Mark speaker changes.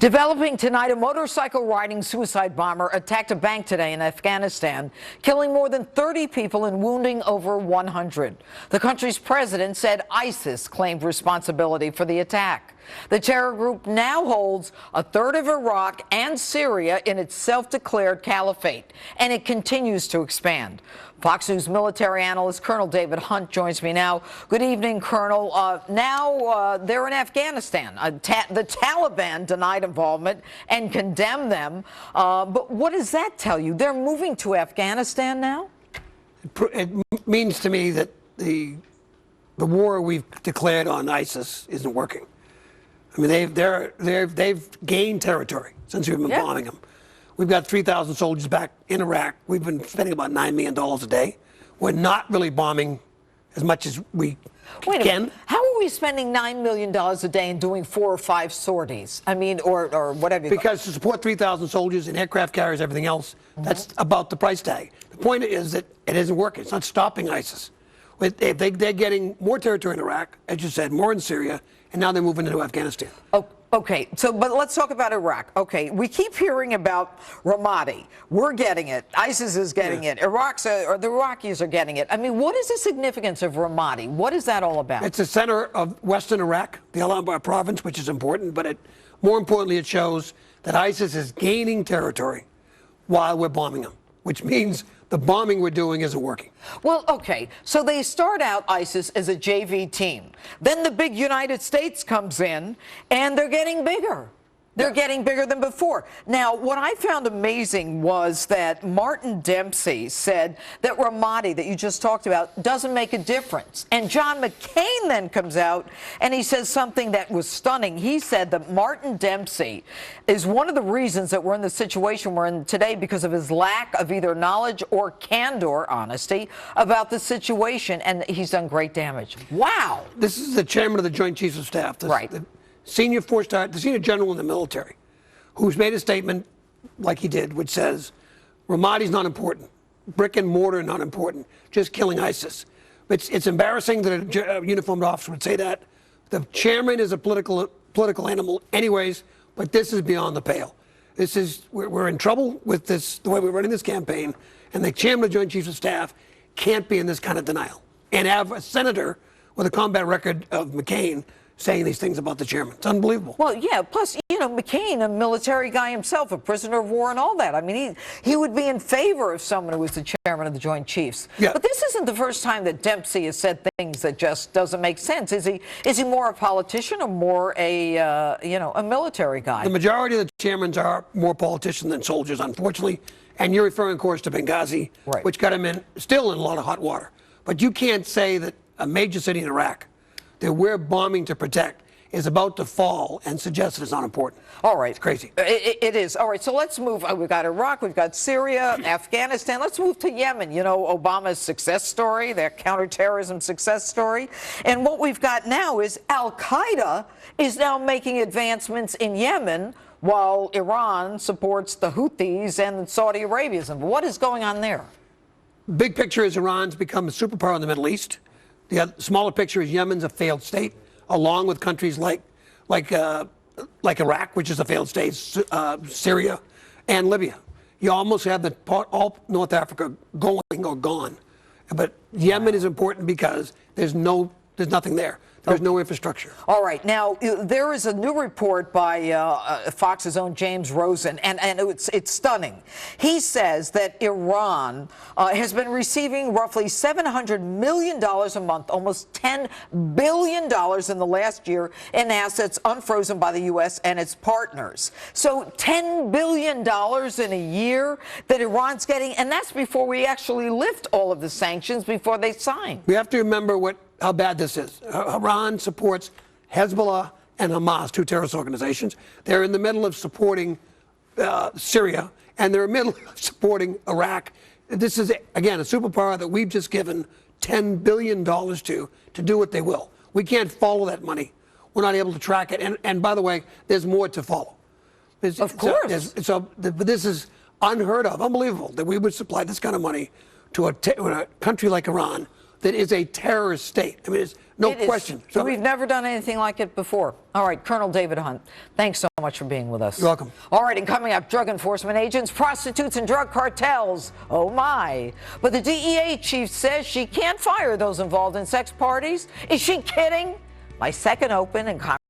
Speaker 1: Developing tonight, a motorcycle-riding suicide bomber attacked a bank today in Afghanistan, killing more than 30 people and wounding over 100. The country's president said ISIS claimed responsibility for the attack. The terror group now holds a third of Iraq and Syria in its self-declared caliphate, and it continues to expand. Fox News military analyst Colonel David Hunt joins me now. Good evening, Colonel. They're in Afghanistan. The Taliban denied involvement and condemned them. But what does that tell you? They're moving to Afghanistan now?
Speaker 2: It means to me that the war we've declared on ISIS isn't working. I mean, they've gained territory since we've been bombing them. We've got 3,000 soldiers back in Iraq. We've been spending about $9 million a day. We're not really bombing as much as we can.
Speaker 1: How are we spending $9 million a day and doing 4 or 5 sorties? I mean, or whatever.
Speaker 2: Because to support 3,000 soldiers and aircraft carriers, everything else, that's about the price tag. The point is that it isn't working. It's not stopping ISIS. They're getting more territory in Iraq, as you said, more in Syria, and now they're moving into Afghanistan.
Speaker 1: Oh, okay, but let's talk about Iraq. Okay, we keep hearing about Ramadi. We're getting it. ISIS is getting it. The Iraqis are getting it. I mean, what is the significance of Ramadi? What is that all about?
Speaker 2: It's the center of western Iraq, the Al-Anbar province, which is important, but more importantly, it shows that ISIS is gaining territory while we're bombing them, which means the bombing we're doing isn't working.
Speaker 1: Well, okay, so they start out, ISIS, as a JV team. Then the big United States comes in, and they're getting bigger. They're getting bigger than before. Now, what I found amazing was that Martin Dempsey said that Ramadi, that you just talked about, doesn't make a difference. And John McCain then comes out and he says something that was stunning. He said that Martin Dempsey is one of the reasons that we're in the situation we're in today because of his lack of either knowledge or candor, honesty, about the situation. And he's done great damage. Wow.
Speaker 2: This is the chairman of the Joint Chiefs of Staff.
Speaker 1: Right.
Speaker 2: The senior general in the military, who's made a statement like he did, which says, Ramadi's not important, brick and mortar not important, just killing ISIS. It's embarrassing that a uniformed officer would say that. The chairman is a political animal anyways, but this is beyond the pale. We're in trouble with this, the way we're running this campaign, and the chairman of the Joint Chiefs of Staff can't be in this kind of denial and have a senator with a combat record of McCain saying these things about the chairman. It's unbelievable.
Speaker 1: Well, yeah, plus, you know, McCain, a military guy himself, a prisoner of war and all that. I mean, he would be in favor of someone who was the chairman of the Joint Chiefs.
Speaker 2: Yeah.
Speaker 1: But this isn't the first time that Dempsey has said things that just doesn't make sense. Is he more a politician or more a military guy?
Speaker 2: The majority of the chairmen are more politicians than soldiers, unfortunately. And you're referring, of course, to Benghazi,
Speaker 1: right,
Speaker 2: which got him still in a lot of hot water. But you can't say that a major city in Iraq that we're bombing to protect is about to fall and suggest that it's not important.
Speaker 1: All right.
Speaker 2: It's crazy.
Speaker 1: It is. All right, so let's move. We've got Iraq, we've got Syria, Afghanistan. Let's move to Yemen. You know, Obama's success story, their counterterrorism success story. And what we've got now is Al-Qaeda is now making advancements in Yemen while Iran supports the Houthis and Saudi Arabia. What is going on there?
Speaker 2: Big picture is Iran's become a superpower in the Middle East. The smaller picture is Yemen's a failed state, along with countries like Iraq, which is a failed state, Syria, and Libya. You almost have all North Africa going or gone. But Yemen is important because there's nothing there. There's no infrastructure.
Speaker 1: All right. Now, there is a new report by Fox's own James Rosen, and it's stunning. He says that Iran has been receiving roughly $700 million a month, almost $10 billion in the last year in assets unfrozen by the U.S. and its partners. So $10 billion in a year that Iran's getting, and that's before we actually lift all of the sanctions, before they sign.
Speaker 2: We have to remember how bad this is. Iran supports Hezbollah and Hamas, 2 terrorist organizations. They're in the middle of supporting Syria, and they're in the middle of supporting Iraq. This is, again, a superpower that we've just given $10 billion to do what they will. We can't follow that money. We're not able to track it. And by the way, there's more to follow.
Speaker 1: Of course.
Speaker 2: But this is unheard of, unbelievable, that we would supply this kind of money to a country like Iran, that is a terrorist state. I mean, it's no
Speaker 1: It is.
Speaker 2: question. So
Speaker 1: We've never done anything like it before. All right, Colonel David Hunt, thanks so much for being with us.
Speaker 2: You're welcome.
Speaker 1: All right, and coming up, drug enforcement agents, prostitutes, and drug cartels. Oh, my. But the DEA chief says she can't fire those involved in sex parties. Is she kidding? My second open and